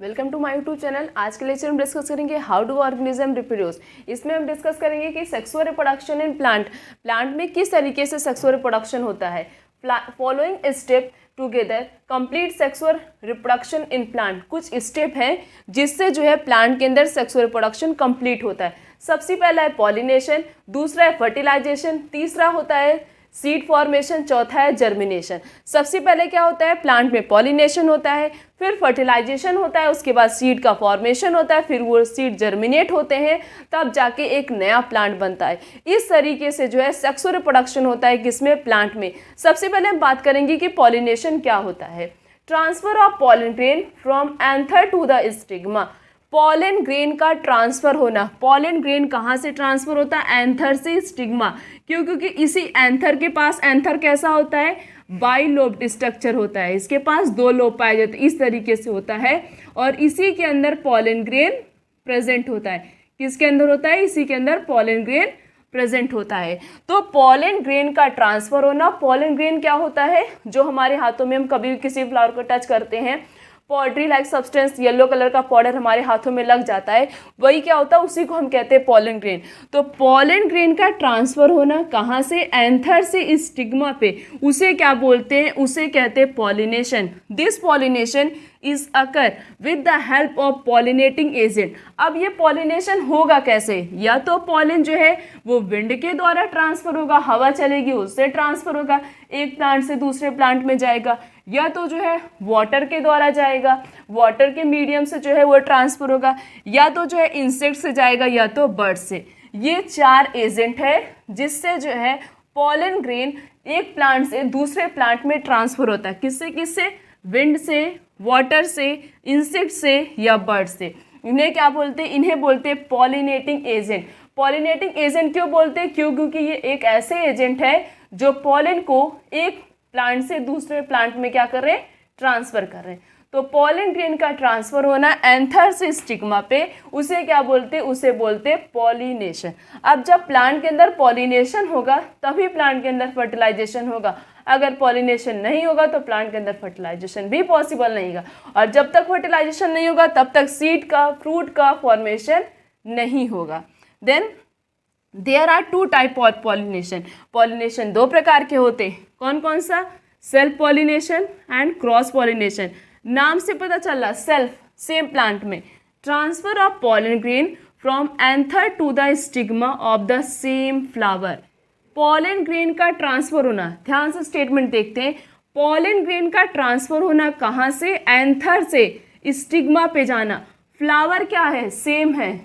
Welcome to my YouTube channel. आज के lecture में डिस्कस करेंगे हाउ डू ऑर्गेनिज्म रिप्रोड्यूस। इसमें हम डिस्कस करेंगे कि सेक्सुअल रिप्रोडक्शन इन प्लांट में किस तरीके से सेक्सुअल रिप्रोडक्शन होता है। Following step together complete sexual reproduction in plant. कुछ स्टेप हैं जिससे जो है प्लांट के अंदर सेक्सुअल रिप्रोडक्शन कंप्लीट होता है। सबसे पहला है पॉलिनेशन, दूसरा है फर्टिलाइजेशन, तीसरा होता है सीड फॉर्मेशन, चौथा है जर्मिनेशन। सबसे पहले क्या होता है, प्लांट में पॉलिनेशन होता है, फिर फर्टिलाइजेशन होता है, उसके बाद सीड का फॉर्मेशन होता है, फिर वो सीड जर्मिनेट होते हैं, तब जाके एक नया प्लांट बनता है। इस तरीके से जो है सेक्सुअल रिप्रोडक्शन होता है किसमें, प्लांट में। सबसे पहले हम बात करेंगे कि पॉलिनेशन क्या होता है। Transfer of pollen grain from anther to the stigma. Pollen grain का ट्रांसफर होना। पॉलन ग्रेन कहाँ से ट्रांसफर होता है, एंथर से स्टिग्मा। क्यों? क्योंकि इसी एंथर के पास, एंथर कैसा होता है, बाइलोब्ड स्ट्रक्चर होता है, इसके पास दो लोब पाए जाते हैं, इस तरीके से होता है। और इसी के अंदर पॉलन ग्रेन प्रेजेंट होता है। किसके अंदर होता है, इसी के अंदर पॉलन ग्रेन प्रेजेंट होता है। तो पॉलन ग्रेन का ट्रांसफर होना। पॉलन ग्रेन क्या होता है, जो हमारे हाथों में हम कभी भी किसी फ्लावर को टच करते हैं, powdery like substance, yellow colour का पाउडर हमारे हाथों में लग जाता है, वही क्या होता है, उसी को हम कहते हैं पॉलन ग्रेन। तो पॉलन ग्रेन का ट्रांसफर होना कहाँ से, एंथर से स्टिग्मा पे, उसे क्या बोलते हैं, उसे कहते हैं pollination. This pollination is occur with the help of pollinating agent. अब ये पॉलिनेशन होगा कैसे, या तो पॉलन जो है वो विंड के द्वारा ट्रांसफर होगा, हवा चलेगी उससे ट्रांसफर होगा, एक प्लांट से दूसरे प्लांट में जाएगा, या तो जो है वाटर के द्वारा जाएगा, वाटर के मीडियम से जो है वो ट्रांसफर होगा, या तो जो है इंसेक्ट से जाएगा, या तो बर्ड से। ये चार एजेंट है जिससे जो है पॉलन ग्रेन एक प्लांट से दूसरे प्लांट में ट्रांसफर होता है। किससे किससे, विंड से, वाटर से, इंसेक्ट से या बर्ड से। इन्हें क्या बोलते हैं, इन्हें बोलते हैं पॉलिनेटिंग एजेंट। पॉलिनेटिंग एजेंट क्यों बोलते हैं, क्यों? क्योंकि ये एक ऐसे एजेंट है जो पॉलन को एक प्लांट से दूसरे प्लांट में क्या कर रहे हैं, ट्रांसफर कर रहे हैं। तो पॉलन ग्रेन का ट्रांसफर होना एंथर से स्टिग्मा पे, उसे क्या बोलते हैं, उसे बोलते हैं पॉलिनेशन। अब जब प्लांट के अंदर पॉलिनेशन होगा तभी प्लांट के अंदर फर्टिलाइजेशन होगा। अगर पॉलिनेशन नहीं होगा तो प्लांट के अंदर फर्टिलाइजेशन भी पॉसिबल नहीं होगा, और जब तक फर्टिलाइजेशन नहीं होगा तब तक सीड का, फ्रूट का फॉर्मेशन नहीं होगा। Then there are two type of pollination. Pollination दो प्रकार के होते हैं। कौन कौन सा, self pollination and cross pollination. नाम से पता चल रहा, सेल्फ सेम प्लांट में, transfer of pollen grain from anther to the stigma of the same flower. Pollen grain का ट्रांसफर होना, ध्यान से स्टेटमेंट देखते हैं। पॉलन ग्रेन का ट्रांसफर होना कहाँ से, एंथर से स्टिग्मा पे जाना। फ्लावर क्या है, सेम है,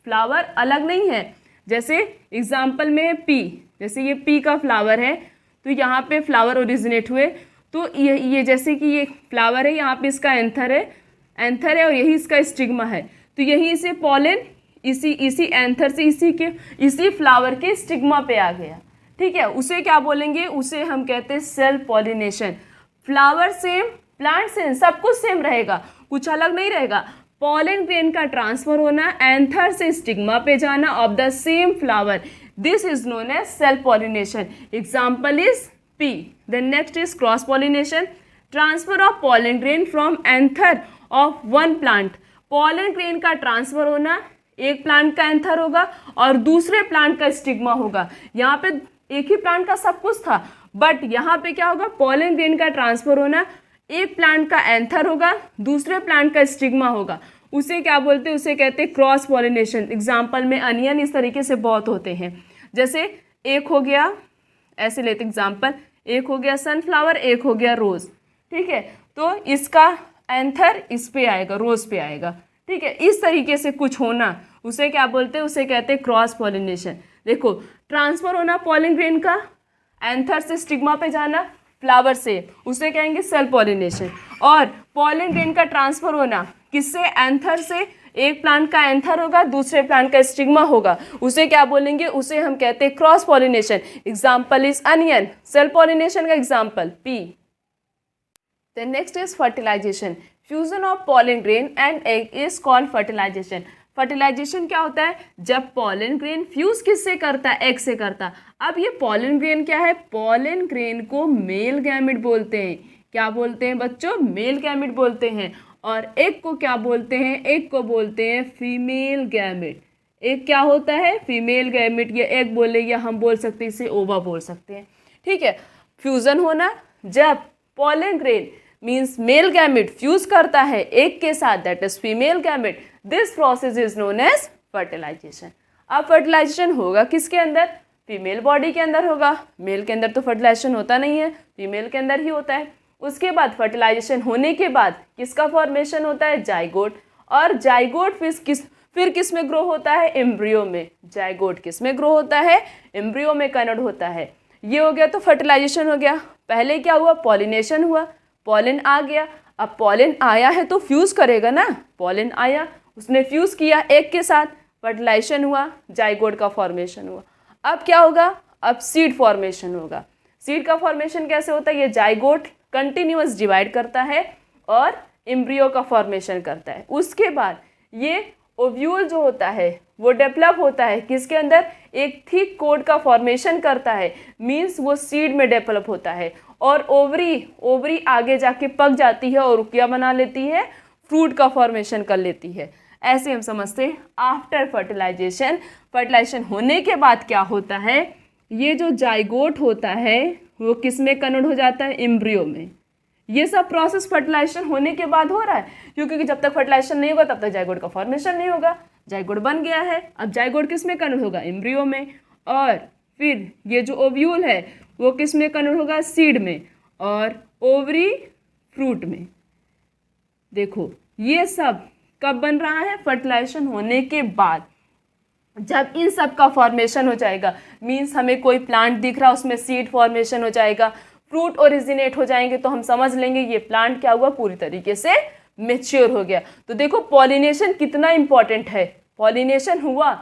फ्लावर अलग नहीं है। जैसे एग्जाम्पल में पी, जैसे ये पी का फ्लावर है, तो यहाँ पे फ्लावर ओरिजिनेट हुए, तो ये जैसे कि ये फ्लावर है, यहाँ पे इसका एंथर है और यही इसका स्टिग्मा है, तो यहीं से पॉलन इसी एंथर से इसी फ्लावर के स्टिग्मा पे आ गया। ठीक है, उसे क्या बोलेंगे, उसे हम कहते हैं self pollination. Flower same, plant same, सब कुछ सेम रहेगा, कुछ अलग नहीं रहेगा। पॉलन ग्रेन का ट्रांसफर होना, एंथर से स्टिग्मा पे जाना of the same flower, this is known as self pollination. Example is pea. Then next is cross pollination, transfer of pollen grain from anther of one plant. Pollen grain का transfer होना, एक plant का anther होगा और दूसरे plant का stigma होगा। यहाँ पे एक ही प्लांट का सब कुछ था, बट यहाँ पे क्या होगा, पॉलन ग्रेन का ट्रांसफर होना, एक प्लांट का एंथर होगा, दूसरे प्लांट का स्टिग्मा होगा, उसे क्या बोलते हैं, उसे कहते हैं क्रॉस पॉलिनेशन। एग्जाम्पल में अनियन इस तरीके से बहुत होते हैं। जैसे एक हो गया, ऐसे लेते एग्जाम्पल, एक हो गया सनफ्लावर, एक हो गया रोज। ठीक है, तो इसका एंथर इस पे आएगा, रोज पे आएगा। ठीक है, इस तरीके से कुछ होना, उसे क्या बोलते हैं, उसे कहते हैं क्रॉस पॉलिनेशन। देखो, ट्रांसफर होना पॉलन ग्रेन का, एंथर से स्टिग्मा पे जाना फ्लावर से, उसे कहेंगे सेल्फ पॉलिनेशन। और पॉलन ग्रेन का ट्रांसफर होना किससे, एंथर से, एक प्लांट का एंथर होगा, दूसरे प्लांट का स्टिग्मा होगा, उसे क्या बोलेंगे, उसे हम कहते हैं cross pollination. Example is onion, self pollination का example pea. Then next is fertilization. Fusion of pollen grain and egg is called fertilization. Fertilization क्या होता है, जब पॉलन ग्रेन फ्यूज किससे करता है, एग से करता। अब ये पॉलन ग्रेन क्या है, पॉलन ग्रेन को मेल गैमेट बोलते हैं। क्या बोलते हैं बच्चों, मेल गैमेट बोलते हैं। और एक को क्या बोलते हैं, एक को बोलते हैं फीमेल गैमेट। एक क्या होता है, फीमेल गैमेट, या एक बोले या हम बोल सकते हैं इसे ओवा बोल सकते हैं, ठीक है। फ्यूजन होना, जब pollen grain means male gamete fuse करता है एक के साथ, that is female gamete, this process is known as fertilisation. अब फर्टिलाइजेशन होगा किसके अंदर, फीमेल बॉडी के अंदर होगा, मेल के अंदर तो फर्टिलाइजेशन होता नहीं है, फीमेल के अंदर ही होता है। उसके बाद फर्टिलाइजेशन होने के बाद किसका फॉर्मेशन होता है, जाइगोट, और जाइगोट फिर किस में ग्रो होता है, एम्ब्रियो में। जाइगोट किस में ग्रो होता है, एम्ब्रियो में कन्वर्ट होता है। ये हो गया तो फर्टिलाइजेशन हो गया। पहले क्या हुआ, पॉलिनेशन हुआ, पॉलन आ गया। अब पॉलन आया है तो फ्यूज करेगा ना, पॉलन आया, उसने फ्यूज किया एक के साथ, फर्टिलाइजेशन हुआ, जाइगोट का फॉर्मेशन हुआ। अब क्या होगा, अब सीड फॉर्मेशन होगा। सीड का फॉर्मेशन कैसे होता है, ये जाइगोट कंटिन्यूअस डिवाइड करता है और एम्ब्रियो का फॉर्मेशन करता है। उसके बाद ये ओव्यूल जो होता है वो डेवलप होता है किसके अंदर, एक थिक कोट का फॉर्मेशन करता है, मीन्स वो सीड में डेवलप होता है। और ओवरी आगे जाके पक जाती है और क्या बना लेती है, फ्रूट का फॉर्मेशन कर लेती है। ऐसे हम समझते हैं आफ्टर फर्टिलाइजेशन होने के बाद क्या होता है, ये जो जाइगोट होता है वो किस में कन्वर्ट हो जाता है, एम्ब्रियो में। ये सब प्रोसेस फर्टिलाइजेशन होने के बाद हो रहा है, क्योंकि जब तक फर्टिलाइजेशन नहीं होगा तब तक जाइगोट का फॉर्मेशन नहीं होगा। जाइगोट बन गया है, अब जाइगोट किस में कन्वर्ट होगा, एम्ब्रियो में, और फिर ये जो ओव्यूल है वो किस में कन्वर्ट होगा, सीड में, और ओवरी फ्रूट में। देखो ये सब कब बन रहा है, फर्टिलाइजेशन होने के बाद। जब इन सब का फॉर्मेशन हो जाएगा, मीन्स हमें कोई प्लांट दिख रहा है उसमें सीड फॉर्मेशन हो जाएगा, फ्रूट ओरिजिनेट हो जाएंगे, तो हम समझ लेंगे ये प्लांट क्या हुआ, पूरी तरीके से मेच्योर हो गया। तो देखो पॉलिनेशन कितना इंपॉर्टेंट है, पॉलिनेशन हुआ,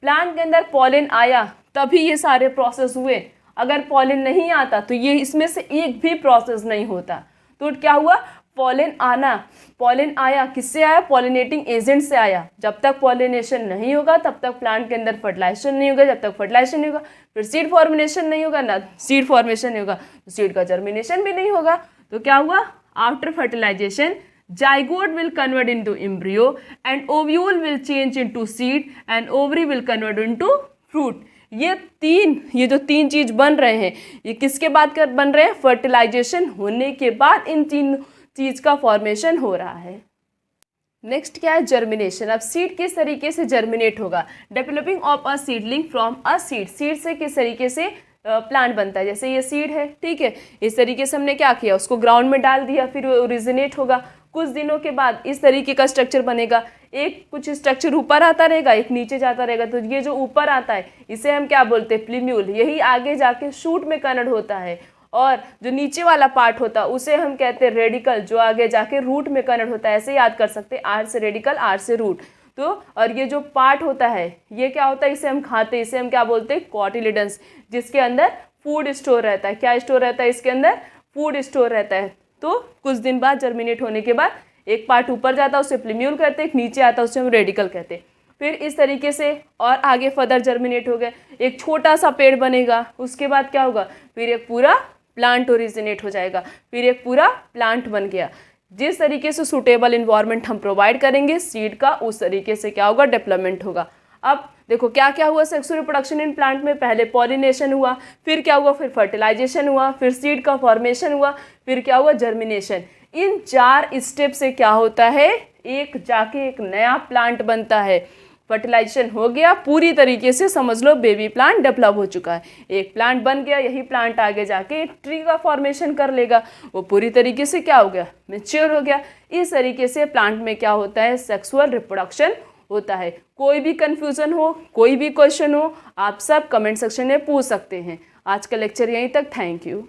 प्लांट के अंदर पॉलन आया तभी ये सारे प्रोसेस हुए। अगर पॉलन नहीं आता तो ये इसमें से एक भी प्रोसेस नहीं होता। तो क्या हुआ, पॉलन आया, किससे आया, पॉलिनेटिंग एजेंट से आया। जब तक पॉलिनेशन नहीं होगा तब तक प्लांट के अंदर फर्टिलाइजेशन नहीं होगा, जब तक फर्टिलाइजेशन नहीं होगा फिर सीड फॉर्मेशन नहीं होगा, ना सीड फॉर्मेशन नहीं होगा तो सीड का जर्मिनेशन भी नहीं होगा। तो क्या हुआ, after fertilisation zygote will convert into embryo and ovule will change into seed and ovary will convert into fruit. ये जो तीन चीज बन रहे हैं ये किसके बाद बन रहे हैं, फर्टिलाइजेशन होने के बाद इन तीन चीज का फॉर्मेशन हो रहा है। नेक्स्ट क्या है, जर्मिनेशन। अब सीड किस तरीके से जर्मिनेट होगा, developing of a seedling from a seed. Seed से किस तरीके से प्लांट बनता है, जैसे ये सीड है, ठीक है, इस तरीके से हमने क्या किया, उसको ग्राउंड में डाल दिया, फिर ओरिजिनेट होगा। कुछ दिनों के बाद इस तरीके का स्ट्रक्चर बनेगा, एक कुछ स्ट्रक्चर ऊपर आता रहेगा, एक नीचे जाता रहेगा। तो ये जो ऊपर आता है इसे हम क्या बोलते हैं, प्लीम्यूल। यही आगे जाके शूट में कन्वर्ट होता है, और जो नीचे वाला पार्ट होता है उसे हम कहते हैं रेडिकल, जो आगे जाके रूट में कन्वर्ट होता है। ऐसे याद कर सकते हैं, आर से रेडिकल, आर से रूट। तो और ये जो पार्ट होता है ये क्या होता है, इसे हम खाते हैं, इसे हम क्या बोलते हैं, कॉटिलिडन्स, जिसके अंदर फूड स्टोर रहता है। क्या स्टोर रहता है इसके अंदर, फूड स्टोर रहता है। तो कुछ दिन बाद जर्मिनेट होने के बाद एक पार्ट ऊपर जाता है उसे प्लीम्यूल कहते हैं, एक नीचे आता है उसे हम रेडिकल कहते हैं। फिर इस तरीके से और आगे फर्दर जर्मिनेट हो गए, एक छोटा सा पेड़ बनेगा, उसके बाद क्या होगा, फिर एक पूरा प्लांट ओरिजिनेट हो जाएगा, फिर एक पूरा प्लांट बन गया। जिस तरीके से सूटेबल इन्वायरमेंट हम प्रोवाइड करेंगे सीड का, उस तरीके से क्या होगा, डेवलपमेंट होगा। अब देखो क्या क्या हुआ सेक्सुअल रिप्रोडक्शन इन प्लांट में, पहले पॉलिनेशन हुआ, फिर क्या हुआ, फिर फर्टिलाइजेशन हुआ, फिर सीड का फॉर्मेशन हुआ, फिर क्या हुआ, जर्मिनेशन। इन 4 स्टेप से क्या होता है, एक जाके एक नया प्लांट बनता है। फर्टिलाइजेशन हो गया, पूरी तरीके से समझ लो बेबी प्लांट डेवलप हो चुका है, एक प्लांट बन गया। यही प्लांट आगे जाके एक ट्री का फॉर्मेशन कर लेगा, वो पूरी तरीके से क्या हो गया, मैच्योर हो गया। इस तरीके से प्लांट में क्या होता है, सेक्सुअल रिप्रोडक्शन होता है। कोई भी कंफ्यूजन हो, कोई भी क्वेश्चन हो, आप सब कमेंट सेक्शन में पूछ सकते हैं। आज का लेक्चर यहीं तक, थैंक यू।